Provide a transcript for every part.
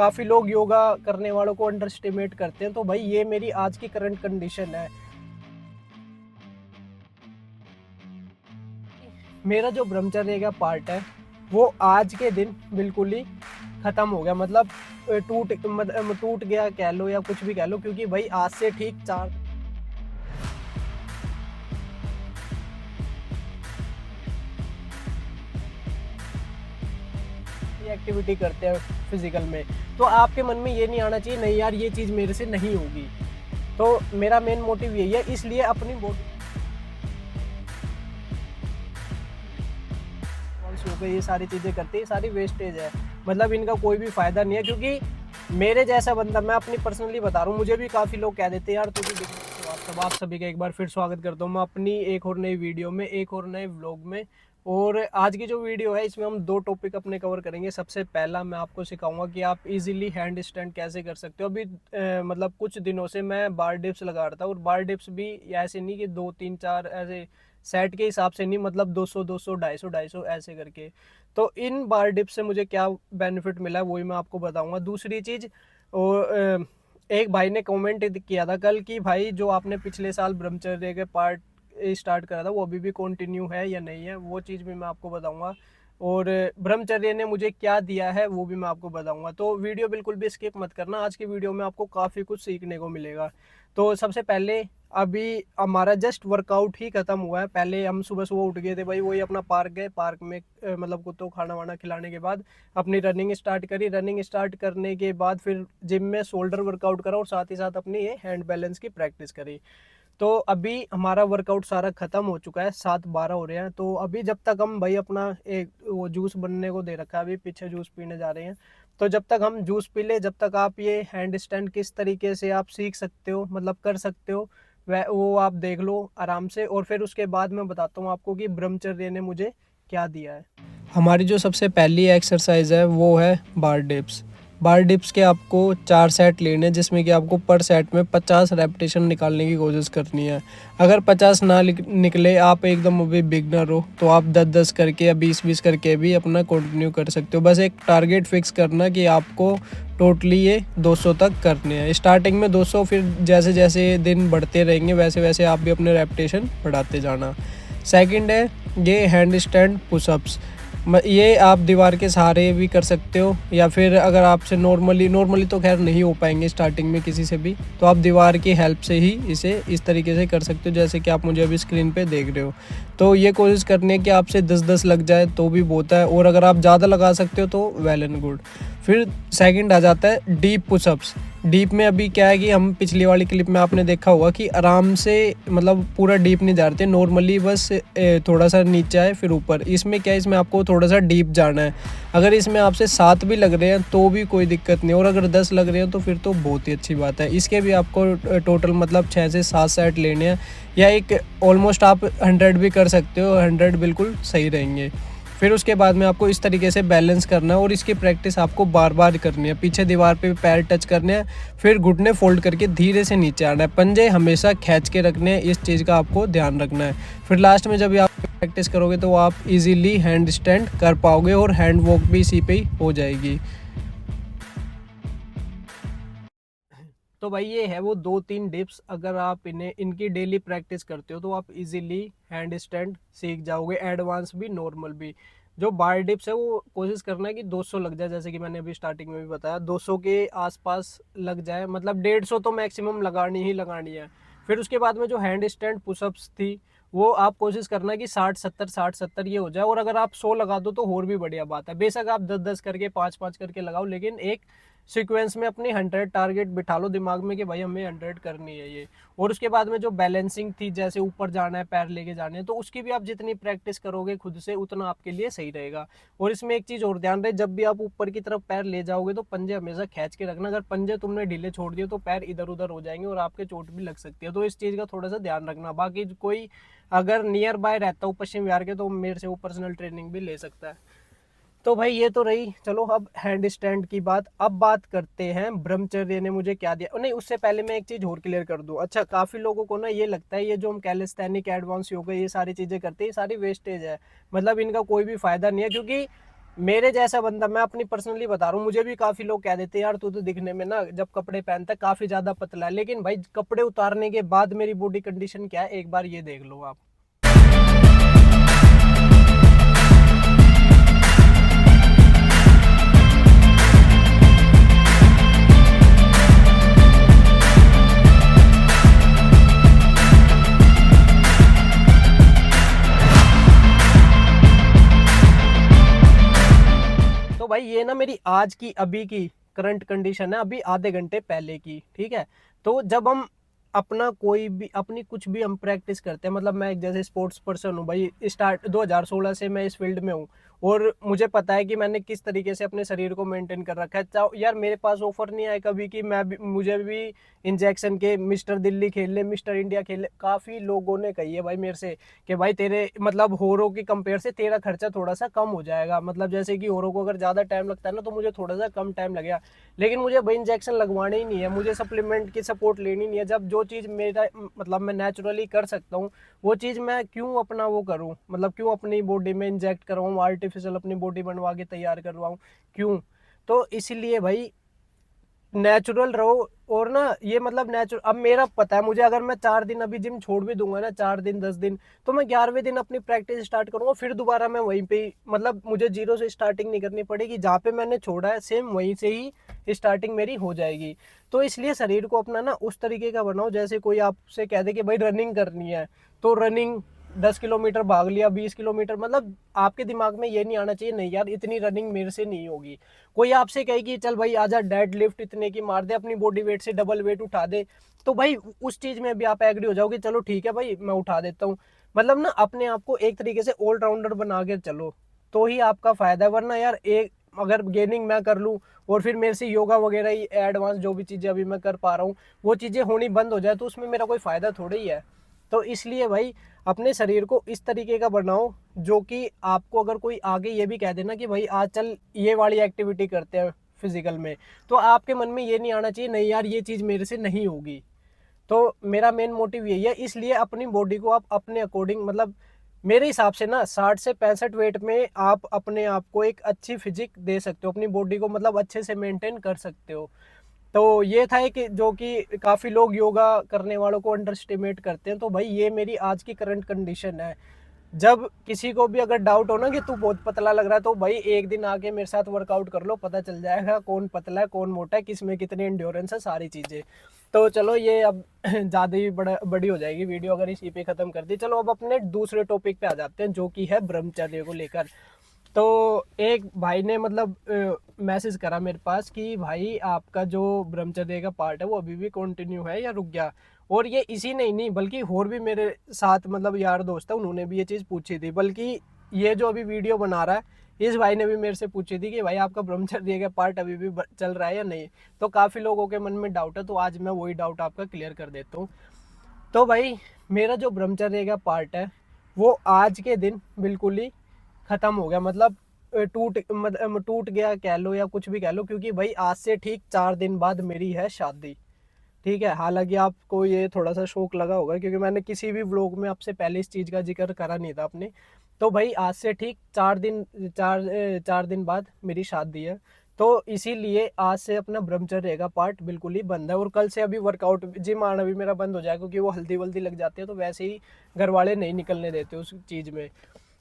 काफ़ी लोग योगा करने वालों को अंडर एस्टिमेट करते हैं, तो भाई ये मेरी आज की करंट कंडीशन है। मेरा जो ब्रह्मचर्य का पार्ट है वो आज के दिन बिल्कुल ही ख़त्म हो गया, मतलब टूट गया कह लो या कुछ भी कह लो, क्योंकि भाई आज से ठीक 4 एक्टिविटी करते हैं फिजिकल में, तो आपके मन में ये नहीं आना चाहिए नहीं यार ये चीज़ मेरे से नहीं होगी। तो मेरा मेन मोटिव यही है, इसलिए अपनी बॉडी ये सारी चीज़ें करते हैं, सारी वेस्टेज है, मतलब इनका कोई भी फ़ायदा नहीं है। क्योंकि मेरे जैसा बंदा, मैं अपनी पर्सनली बता रहा हूँ, मुझे भी काफ़ी लोग कह देते हैं यार तू भी दिख। तो आप सभी का एक बार फिर स्वागत करता हूँ मैं अपनी एक और नई वीडियो में, एक और नए व्लॉग में। और आज की जो वीडियो है इसमें हम 2 टॉपिक अपने कवर करेंगे। सबसे पहला मैं आपको सिखाऊंगा कि आप इजीली हैंड स्टैंड कैसे कर सकते हो। अभी मतलब कुछ दिनों से मैं बार डिप्स लगा रहा था, और बार डिप्स भी ऐसे नहीं कि 2 3 4 ऐसे सेट के हिसाब से नहीं, मतलब 200 200 250 250 ऐसे करके। तो इन बार डिप्स से मुझे क्या बेनिफिट मिला है वही मैं आपको बताऊंगा। दूसरी चीज़, और एक भाई ने कमेंट किया था कल कि भाई जो आपने पिछले साल ब्रह्मचर्य के पार्ट स्टार्ट करा था वो अभी भी कंटिन्यू है या नहीं है, वो चीज़ भी मैं आपको बताऊंगा। और ब्रह्मचर्य ने मुझे क्या दिया है वो भी मैं आपको बताऊंगा। तो वीडियो बिल्कुल भी स्किप मत करना, आज की वीडियो में आपको काफ़ी कुछ सीखने को मिलेगा। तो सबसे पहले, अभी हमारा जस्ट वर्कआउट ही खत्म हुआ है। पहले हम सुबह सुबह उठ गए थे भाई, वही अपना पार्क गए, पार्क में मतलब कुत्तों को खाना वाना खिलाने के बाद अपनी रनिंग स्टार्ट करी। रनिंग स्टार्ट करने के बाद फिर जिम में शोल्डर वर्कआउट करा, और साथ ही साथ अपनी ये हैंड बैलेंस की प्रैक्टिस करी। तो अभी हमारा वर्कआउट सारा ख़त्म हो चुका है, 7:12 हो रहे हैं। तो अभी जब तक हम भाई अपना एक वो जूस बनने को दे रखा है, अभी पीछे जूस पीने जा रहे हैं। तो जब तक हम जूस पी ले, जब तक आप ये हैंड स्टैंड किस तरीके से आप सीख सकते हो, मतलब कर सकते हो, वह वो आप देख लो आराम से। और फिर उसके बाद मैं बताता हूँ आपको कि ब्रह्मचर्य ने मुझे क्या दिया है। हमारी जो सबसे पहली एक्सरसाइज है वो है बार डिप्स। बार डिप्स के आपको 4 सेट लेने हैं, जिसमें कि आपको पर सेट में 50 रेपिटेशन निकालने की कोशिश करनी है। अगर 50 ना निकले, आप एकदम अभी बिगनर हो, तो आप 10-10 करके या 20-20 करके भी अपना कंटिन्यू कर सकते हो। बस एक टारगेट फिक्स करना कि आपको टोटली ये 200 तक करने हैं। स्टार्टिंग में 200, फिर जैसे जैसे दिन बढ़ते रहेंगे वैसे वैसे आप भी अपने रेपिटेशन बढ़ाते जाना। सेकंड है ये हैंड स्टैंड पुशअप्स। ये आप दीवार के सहारे भी कर सकते हो, या फिर अगर आपसे नॉर्मली तो खैर नहीं हो पाएंगे स्टार्टिंग में किसी से भी, तो आप दीवार की हेल्प से ही इसे इस तरीके से कर सकते हो जैसे कि आप मुझे अभी स्क्रीन पे देख रहे हो। तो ये कोशिश करनी है कि आपसे 10-10 लग जाए तो भी बहुत है, और अगर आप ज़्यादा लगा सकते हो तो वेल एंड गुड। फिर सेकंड आ जाता है डीप पुशअप्स। डीप में अभी क्या है कि हम पिछली वाली क्लिप में आपने देखा होगा कि आराम से, मतलब पूरा डीप नहीं जा रहे थे, नॉर्मली बस थोड़ा सा नीचे आए फिर ऊपर। इसमें क्या है, इसमें आपको थोड़ा सा डीप जाना है। अगर इसमें आपसे 7 भी लग रहे हैं तो भी कोई दिक्कत नहीं, और अगर 10 लग रहे हैं तो फिर तो बहुत ही अच्छी बात है। इसके भी आपको टोटल मतलब 6 से 7 सेट लेने हैं, या एक ऑलमोस्ट आप 100 भी कर सकते हो, 100 बिल्कुल सही रहेंगे। फिर उसके बाद में आपको इस तरीके से बैलेंस करना है, और इसकी प्रैक्टिस आपको बार बार करनी है। पीछे दीवार पे पैर टच करने हैं, फिर घुटने फोल्ड करके धीरे से नीचे आना है। पंजे हमेशा खींच के रखने हैं, इस चीज़ का आपको ध्यान रखना है। फिर लास्ट में जब आप प्रैक्टिस करोगे तो आप इजीली हैंड स्टैंड कर पाओगे, और हैंड वॉक भी इसी पे ही हो जाएगी। तो भाई ये है वो 2-3 डिप्स, अगर आप इनकी डेली प्रैक्टिस करते हो तो आप इजीली हैंड स्टैंड सीख जाओगे, एडवांस भी नॉर्मल भी। जो बार डिप्स है वो कोशिश करना है कि 200 लग जाए, जैसे कि मैंने अभी स्टार्टिंग में भी बताया 200 के आसपास लग जाए, मतलब 150 तो मैक्सिमम लगानी ही लगानी है। फिर उसके बाद में जो हैंड स्टैंड पुशअप्स थी, वो आप कोशिश करना कि 60-70 ये हो जाए। और अगर आप 100 लगा दो तो और भी बढ़िया बात है। बेशक आप 10-10 करके 5-5 करके लगाओ, लेकिन एक सीक्वेंस में अपनी 100 टारगेट बिठा लो दिमाग में कि भाई हमें 100 करनी है ये। और उसके बाद में जो बैलेंसिंग थी, जैसे ऊपर जाना है, पैर लेके जाने हैं, तो उसकी भी आप जितनी प्रैक्टिस करोगे खुद से उतना आपके लिए सही रहेगा। और इसमें एक चीज़ और ध्यान रहे, जब भी आप ऊपर की तरफ पैर ले जाओगे तो पंजे हमेशा खींच के रखना। अगर पंजे तुमने ढीले छोड़ दिए तो पैर इधर उधर हो जाएंगे और आपके चोट भी लग सकती है। तो इस चीज़ का थोड़ा सा ध्यान रखना। बाकी कोई अगर नियर बाय रहता हूँ पश्चिम विहार के, तो मेरे से वो पर्सनल ट्रेनिंग भी ले सकता है। तो भाई ये तो रही, चलो अब हैंड स्टैंड की बात। अब बात करते हैं ब्रह्मचर्य ने मुझे क्या दिया। नहीं, उससे पहले मैं एक चीज़ और क्लियर कर दूं। अच्छा, काफ़ी लोगों को ना ये लगता है ये जो हम कैलिस्थेनिक एडवांस योगा ये सारी चीज़ें करते हैं, ये सारी वेस्टेज है, मतलब इनका कोई भी फ़ायदा नहीं है। क्योंकि मेरे जैसा बंदा, मैं अपनी पर्सनली बता रहा हूँ, मुझे भी काफी लोग कह देते हैं यार तू तो दिखने में ना जब कपड़े पहनता है काफी ज्यादा पतला है, लेकिन भाई कपड़े उतारने के बाद मेरी बॉडी कंडीशन क्या है एक बार ये देख लो आप। तो भाई ये ना मेरी आज की अभी की करंट कंडीशन है, अभी आधे घंटे पहले की, ठीक है। तो जब हम अपना कोई भी अपनी कुछ भी हम प्रैक्टिस करते हैं, मतलब मैं एक जैसे स्पोर्ट्स पर्सन हूँ भाई, स्टार्ट 2016 से मैं इस फील्ड में हूँ और मुझे पता है कि मैंने किस तरीके से अपने शरीर को मेंटेन कर रखा है। यार मेरे पास ऑफर नहीं आया कभी कि मुझे भी इंजेक्शन के मिस्टर दिल्ली खेल ले, मिस्टर इंडिया खेल ले। काफ़ी लोगों ने कही है भाई मेरे से कि भाई तेरे मतलब होरों की कंपेयर से तेरा खर्चा थोड़ा सा कम हो जाएगा, मतलब जैसे कि होरों को अगर ज़्यादा टाइम लगता है ना तो मुझे थोड़ा सा कम टाइम लगेगा, लेकिन मुझे भाई इंजेक्शन लगवाने ही नहीं है, मुझे सप्लीमेंट की सपोर्ट लेनी नहीं है। जब जो चीज़ मेरा मतलब मैं नेचुरली कर सकता हूँ वो चीज़ मैं क्यों अपना वो करूँ, मतलब क्यों अपनी बॉडी में इंजेक्ट करवाऊँ, आर्टिफिशियल अपनी बॉडी बनवा के तैयार करवाऊँ, क्यों। तो इसीलिए भाई नेचुरल रहो। और ना ये मतलब नेचुरल, अब मेरा पता है मुझे अगर मैं 4 दिन अभी जिम छोड़ भी दूंगा ना, 4 दिन 10 दिन, तो मैं 11वें दिन अपनी प्रैक्टिस स्टार्ट करूंगा, फिर दोबारा मैं वहीं पे ही, मतलब मुझे जीरो से स्टार्टिंग नहीं करनी पड़ेगी, जहाँ पे मैंने छोड़ा है सेम वहीं से ही स्टार्टिंग मेरी हो जाएगी। तो इसलिए शरीर को अपना ना उस तरीके का बनाओ, जैसे कोई आपसे कह दे कि भाई रनिंग करनी है तो रनिंग 10 किलोमीटर भाग लिया, 20 किलोमीटर, मतलब आपके दिमाग में ये नहीं आना चाहिए नहीं यार इतनी रनिंग मेरे से नहीं होगी। कोई आपसे कहेगी चल भाई आजा डेड लिफ्ट इतने की मार दे, अपनी बॉडी वेट से डबल वेट उठा दे, तो भाई उस चीज में भी आप एग्री हो जाओगे, चलो ठीक है भाई मैं उठा देता हूँ। मतलब ना अपने आप को एक तरीके से ऑलराउंडर बना के चलो, तो ही आपका फायदा है। वरना यार एक अगर गेनिंग मैं कर लूँ और फिर मेरे से योगा वगैरह ही एडवांस जो भी चीजें अभी मैं कर पा रहा हूँ वो चीजें होनी बंद हो जाए तो उसमें मेरा कोई फायदा थोड़ा ही है। तो इसलिए भाई अपने शरीर को इस तरीके का बनाओ जो कि आपको अगर कोई आगे ये भी कह देना कि भाई आज चल ये वाली एक्टिविटी करते हैं फिजिकल में, तो आपके मन में ये नहीं आना चाहिए नहीं यार ये चीज़ मेरे से नहीं होगी। तो मेरा मेन मोटिव यही है, इसलिए अपनी बॉडी को आप अपने अकॉर्डिंग, मतलब मेरे हिसाब से ना 60 से 65 वेट में आप अपने आप को एक अच्छी फिजिक दे सकते हो, अपनी बॉडी को मतलब अच्छे से मेंटेन कर सकते हो। तो ये था कि जो कि काफ़ी लोग योगा करने वालों को अंडर एस्टिमेट करते हैं, तो भाई ये मेरी आज की करंट कंडीशन है। जब किसी को भी अगर डाउट हो ना कि तू बहुत पतला लग रहा है तो भाई एक दिन आके मेरे साथ वर्कआउट कर लो, पता चल जाएगा कौन पतला है कौन मोटा है, किस में कितनी एंड्योरेंस है, सारी चीज़ें। तो चलो ये अब ज़्यादा ही बड़ी हो जाएगी वीडियो अगर इसी पे ख़त्म कर दी। चलो अब अपने दूसरे टॉपिक पे आ जाते हैं जो कि है ब्रह्मचर्य को लेकर। तो एक भाई ने मतलब मैसेज करा मेरे पास कि भाई आपका जो ब्रह्मचर्य का पार्ट है वो अभी भी कंटिन्यू है या रुक गया। और ये इसी ने ही नहीं बल्कि और भी मेरे साथ मतलब यार दोस्त है उन्होंने भी ये चीज़ पूछी थी, बल्कि ये जो अभी वीडियो बना रहा है इस भाई ने भी मेरे से पूछी थी कि भाई आपका ब्रह्मचर्य का पार्ट अभी भी चल रहा है या नहीं। तो काफ़ी लोगों के मन में डाउट है, तो आज मैं वही डाउट आपका क्लियर कर देता हूँ। तो भाई मेरा जो ब्रह्मचर्य का पार्ट है वो आज के दिन बिल्कुल ही ख़त्म हो गया, मतलब टूट गया कह लो या कुछ भी कह लो, क्योंकि भाई आज से ठीक 4 दिन बाद मेरी है शादी। ठीक है, हालांकि आपको ये थोड़ा सा शौक लगा होगा क्योंकि मैंने किसी भी व्लॉग में आपसे पहले इस चीज़ का जिक्र करा नहीं था अपने। तो भाई आज से ठीक 4 दिन बाद मेरी शादी है। तो इसीलिए आज से अपना ब्रह्मचर्य का पार्ट बिल्कुल ही बंद है, और कल से अभी वर्कआउट जिम आना भी मेरा बंद हो जाएगा क्योंकि वो हल्दी वल्दी लग जाती है तो वैसे ही घर वाले नहीं निकलने देते उस चीज़ में।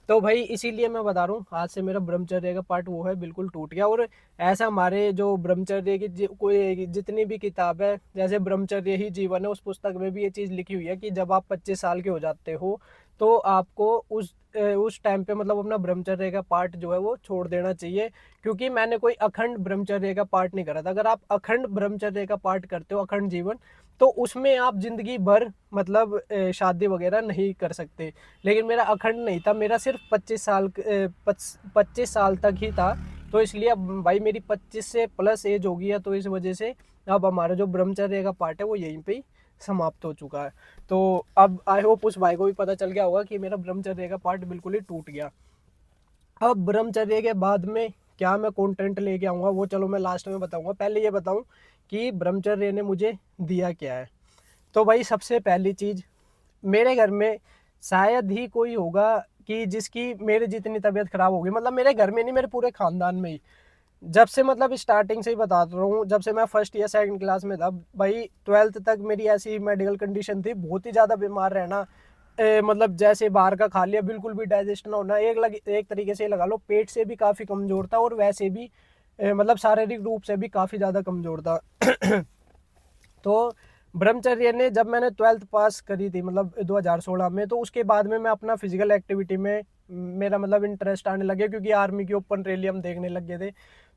तो भाई इसीलिए मैं बता रहा हूँ आज से मेरा ब्रह्मचर्य का पार्ट वो है बिल्कुल टूट गया। और ऐसा हमारे जो ब्रह्मचर्य की कोई जितनी भी किताब है, जैसे ब्रह्मचर्य ही जीवन है, उस पुस्तक में भी ये चीज़ लिखी हुई है कि जब आप 25 साल के हो जाते हो तो आपको उस टाइम पे मतलब अपना ब्रह्मचर्य का पार्ट जो है वो छोड़ देना चाहिए। क्योंकि मैंने कोई अखंड ब्रह्मचर्य का पार्ट नहीं करा था। अगर आप अखंड ब्रह्मचर्य का पार्ट करते हो, अखंड जीवन, तो उसमें आप जिंदगी भर मतलब शादी वगैरह नहीं कर सकते। लेकिन मेरा अखंड नहीं था, मेरा सिर्फ 25 साल तक ही था। तो इसलिए अब भाई मेरी 25 से प्लस एज हो गई है, तो इस वजह से अब हमारा जो ब्रह्मचर्य का पार्ट है वो यहीं पे ही समाप्त हो चुका है। तो अब आई होप उस भाई को भी पता चल गया होगा कि मेरा ब्रह्मचर्य का पार्ट बिल्कुल ही टूट गया। अब ब्रह्मचर्य के बाद में क्या मैं कंटेंट लेके आऊँगा वो चलो मैं लास्ट में बताऊँगा। पहले ये बताऊँ कि ब्रह्मचर्य ने मुझे दिया क्या है। तो भाई सबसे पहली चीज़, मेरे घर में शायद ही कोई होगा कि जिसकी मेरे जितनी तबीयत खराब होगी, मतलब मेरे घर में नहीं, मेरे पूरे खानदान में ही। जब से मतलब स्टार्टिंग से ही बता रहा हूँ, जब से मैं फर्स्ट या सेकंड क्लास में था भाई, 12th तक मेरी ऐसी मेडिकल कंडीशन थी, बहुत ही ज़्यादा बीमार रहना। मतलब जैसे बाहर का खा लिया बिल्कुल भी डाइजेस्ट ना होना, एक तरीके से लगा लो पेट से भी काफ़ी कमज़ोर था, और वैसे भी मतलब शारीरिक रूप से भी काफ़ी ज़्यादा कमज़ोर था। तो ब्रह्मचर्य ने, जब मैंने 12th पास करी थी मतलब 2016 में, तो उसके बाद में मैं अपना फिजिकल एक्टिविटी में मेरा मतलब इंटरेस्ट आने लगे, क्योंकि आर्मी के ओपन रैली हम देखने लग गए थे।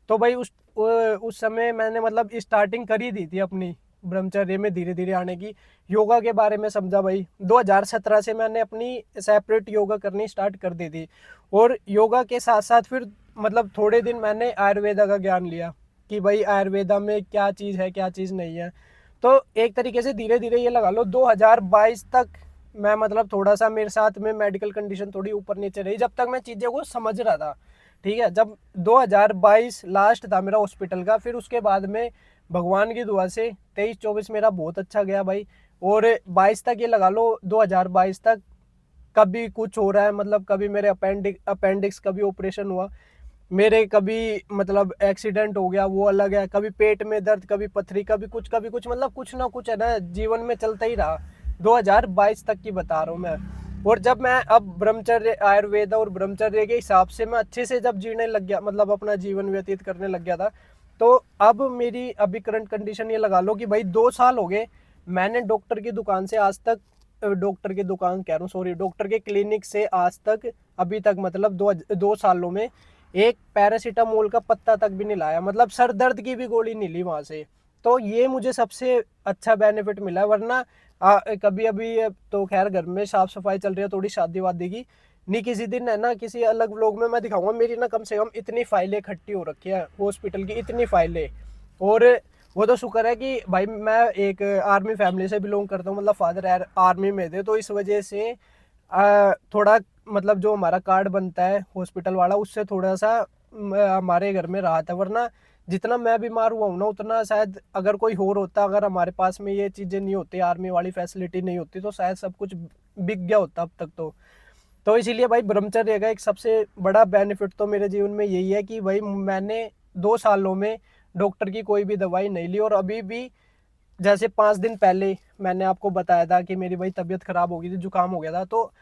तो भाई उस समय मैंने मतलब स्टार्टिंग करी दी थी अपनी ब्रह्मचर्य में धीरे धीरे आने की। योगा के बारे में समझा भाई, 2017 से मैंने अपनी सेपरेट योगा करनी स्टार्ट कर दी थी। और योगा के साथ साथ फिर मतलब थोड़े दिन मैंने आयुर्वेदा का ज्ञान लिया कि भाई आयुर्वेदा में क्या चीज़ है क्या चीज़ नहीं है। तो एक तरीके से धीरे धीरे ये लगा लो 2022 तक मैं मतलब थोड़ा सा मेरे साथ में मेडिकल कंडीशन थोड़ी ऊपर नीचे रही, जब तक मैं चीज़ों को समझ रहा था। ठीक है, जब 2022 लास्ट था मेरा हॉस्पिटल का, फिर उसके बाद में भगवान की दुआ से 23-24 मेरा बहुत अच्छा गया भाई। और 22 तक ये लगा लो, 2022 तक कभी कुछ हो रहा है, मतलब कभी मेरे अपेंडिक्स कभी ऑपरेशन हुआ, मेरे कभी मतलब एक्सीडेंट हो गया वो अलग है, कभी पेट में दर्द, कभी पथरी, कभी कुछ मतलब कुछ ना कुछ है ना, जीवन में चलता ही रहा। 2022 तक की बता रहा हूँ मैं। और जब मैं अब ब्रह्मचर्य आयुर्वेद और ब्रह्मचर्य के हिसाब से मैं अच्छे से जब जीने लग गया, मतलब अपना जीवन व्यतीत करने लग गया था, तो अब मेरी अभी करंट कंडीशन ये लगा लो कि भाई 2 साल हो गए मैंने डॉक्टर की दुकान से आज तक, डॉक्टर की दुकान कह रहा हूँ सॉरी, डॉक्टर के क्लिनिक से आज तक अभी तक मतलब 2 सालों में एक पैरासीटामोल का पत्ता तक भी नहीं लाया, मतलब सर दर्द की भी गोली नहीं ली वहां से। तो ये मुझे सबसे अच्छा बेनिफिट मिला, वरना कभी अभी तो खैर घर में साफ सफाई चल रही है थोड़ी शादी वादी की, नहीं किसी दिन है ना किसी अलग व्लॉग में मैं दिखाऊंगा, मेरी ना कम से कम इतनी फाइलें इकट्ठी हो रखी है हॉस्पिटल की, इतनी फाइलें। और वो तो शुक्र है कि भाई मैं एक आर्मी फैमिली से बिलोंग करता हूँ, मतलब फादर आर्मी में थे, तो इस वजह से थोड़ा मतलब जो हमारा कार्ड बनता है हॉस्पिटल वाला, उससे थोड़ा सा हमारे घर में राहत है। वरना जितना मैं बीमार हुआ हूँ ना, उतना शायद अगर कोई और होता, अगर हमारे पास में ये चीज़ें नहीं होती, आर्मी वाली फैसिलिटी नहीं होती, तो शायद सब कुछ बिक गया होता अब तक। तो इसीलिए भाई ब्रह्मचर्य का एक सबसे बड़ा बेनिफिट तो मेरे जीवन में यही है कि भाई मैंने 2 सालों में डॉक्टर की कोई भी दवाई नहीं ली। और अभी भी जैसे 5 दिन पहले मैंने आपको बताया था कि मेरी भाई तबीयत खराब हो गई थी, जुकाम हो गया था, तो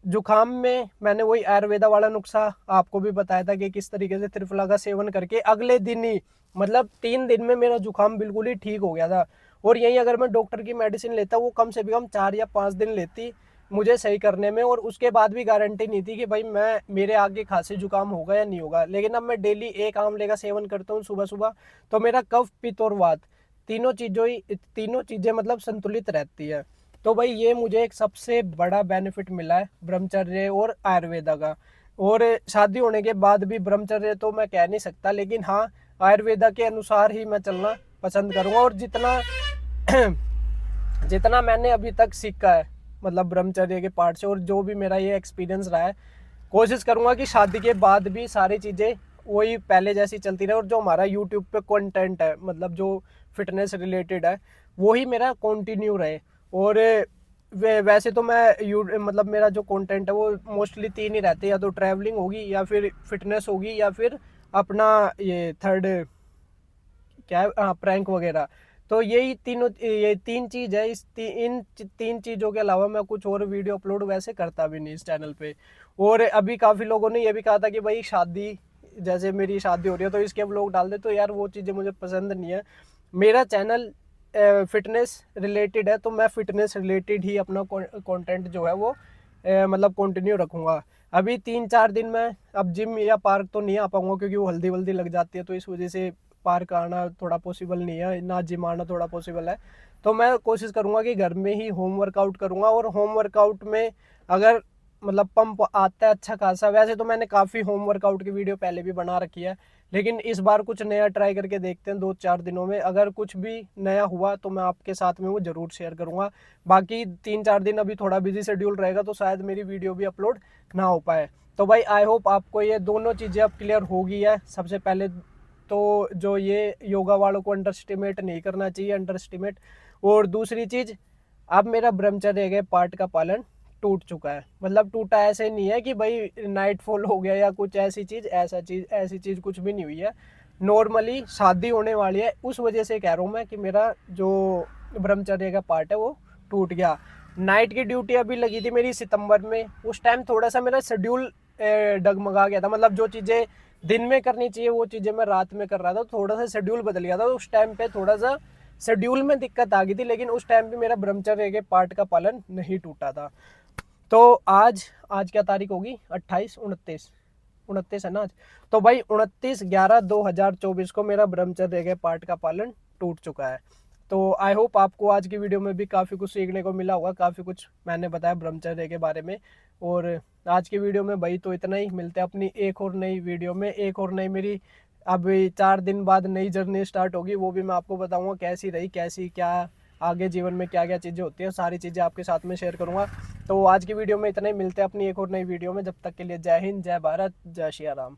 जुकाम में मैंने वही आयुर्वेदा वाला नुस्खा आपको भी बताया था कि किस तरीके से त्रिफला का सेवन करके अगले दिन ही मतलब 3 दिन में मेरा जुकाम बिल्कुल ही ठीक हो गया था। और यही अगर मैं डॉक्टर की मेडिसिन लेता, वो कम से कम 4 या 5 दिन लेती मुझे सही करने में, और उसके बाद भी गारंटी नहीं थी कि भाई मैं मेरे आगे खांसी जुकाम होगा या नहीं होगा। लेकिन अब मैं डेली एक आंवले का सेवन करता हूँ सुबह सुबह, तो मेरा कफ पित्त और वात तीनों चीज़ें मतलब संतुलित रहती है। तो भाई ये मुझे एक सबसे बड़ा बेनिफिट मिला है ब्रह्मचर्य और आयुर्वेदा का। और शादी होने के बाद भी ब्रह्मचर्य तो मैं कह नहीं सकता, लेकिन हाँ आयुर्वेदा के अनुसार ही मैं चलना पसंद करूँगा। और जितना जितना मैंने अभी तक सीखा है मतलब ब्रह्मचर्य के पार्ट से, और जो भी मेरा ये एक्सपीरियंस रहा है, कोशिश करूँगा कि शादी के बाद भी सारी चीज़ें वही पहले जैसी चलती रहे। और जो हमारा यूट्यूब पे कंटेंट है, मतलब जो फिटनेस रिलेटेड है, वही मेरा कंटिन्यू रहे। और वैसे तो मैं मतलब मेरा जो कंटेंट है वो मोस्टली 3 ही रहते हैं, या तो ट्रैवलिंग होगी, या फिर फिटनेस होगी, या फिर अपना ये थर्ड क्या है, हाँ प्रैंक वगैरह। तो ये 3 चीज़ है। इन 3 चीज़ों के अलावा मैं कुछ और वीडियो अपलोड वैसे करता भी नहीं इस चैनल पे। और अभी काफ़ी लोगों ने ये भी कहा था कि भाई शादी, जैसे मेरी शादी हो रही है तो इसके व्लॉग डाल दे, तो यार वो चीज़ें मुझे पसंद नहीं है। मेरा चैनल फिटनेस रिलेटेड है, तो मैं फिटनेस रिलेटेड ही अपना कंटेंट जो है वो मतलब कंटिन्यू रखूँगा। अभी 3-4 दिन में अब जिम या पार्क तो नहीं आ पाऊँगा, क्योंकि वो हल्दी वल्दी लग जाती है, तो इस वजह से पार्क आना थोड़ा पॉसिबल नहीं है, ना जिम आना थोड़ा पॉसिबल है। तो मैं कोशिश करूँगा कि घर में ही होम वर्कआउट करूँगा। और होम वर्कआउट में अगर मतलब पंप आता है अच्छा खासा, वैसे तो मैंने काफ़ी होम वर्कआउट की वीडियो पहले भी बना रखी है, लेकिन इस बार कुछ नया ट्राई करके देखते हैं 2-4 दिनों में। अगर कुछ भी नया हुआ तो मैं आपके साथ में वो ज़रूर शेयर करूँगा। बाकी 3-4 दिन अभी थोड़ा बिजी शेड्यूल रहेगा, तो शायद मेरी वीडियो भी अपलोड ना हो पाए। तो भाई आई होप आपको ये दोनों चीज़ें अब क्लियर हो गई है। सबसे पहले तो जो ये योगा वालों को अंडर एस्टिमेट नहीं करना चाहिए, अंडर एस्टिमेट। और दूसरी चीज़, अब मेरा ब्रह्मचर्य के पार्ट का पालन टूट चुका है। मतलब टूटा ऐसे नहीं है कि भाई नाइटफॉल हो गया या कुछ ऐसी चीज़ कुछ भी नहीं हुई है। नॉर्मली शादी होने वाली है, उस वजह से कह रहा हूँ मैं कि मेरा जो ब्रह्मचर्य का पार्ट है वो टूट गया। नाइट की ड्यूटी अभी लगी थी मेरी सितंबर में, उस टाइम थोड़ा सा मेरा शेड्यूल डगमगा गया था। मतलब जो चीज़ें दिन में करनी चाहिए वो चीज़ें मैं रात में कर रहा था, थोड़ा सा शेड्यूल बदल गया था। उस टाइम पे थोड़ा सा शेड्यूल में दिक्कत आ गई थी, लेकिन उस टाइम पे मेरा ब्रह्मचर्य के पार्ट का पालन नहीं टूटा था। तो आज आज क्या तारीख होगी? 28, 29 है ना आज। तो भाई 29/11/2024 को मेरा ब्रह्मचर्य के पार्ट का पालन टूट चुका है। तो आई होप आपको आज की वीडियो में भी काफ़ी कुछ सीखने को मिला होगा, काफ़ी कुछ मैंने बताया ब्रह्मचर्य के बारे में। और आज की वीडियो में भाई तो इतना ही। मिलते हैं अपनी एक और नई वीडियो में, एक और नई मेरी अभी 4 दिन बाद नई जर्नी स्टार्ट होगी, वो भी मैं आपको बताऊंगा कैसी रही, कैसी क्या आगे जीवन में क्या क्या चीज़ें होती हैं, सारी चीज़ें आपके साथ में शेयर करूंगा। तो आज की वीडियो में इतना ही। मिलते हैं अपनी एक और नई वीडियो में, जब तक के लिए जय हिंद, जय भारत, जय श्री राम।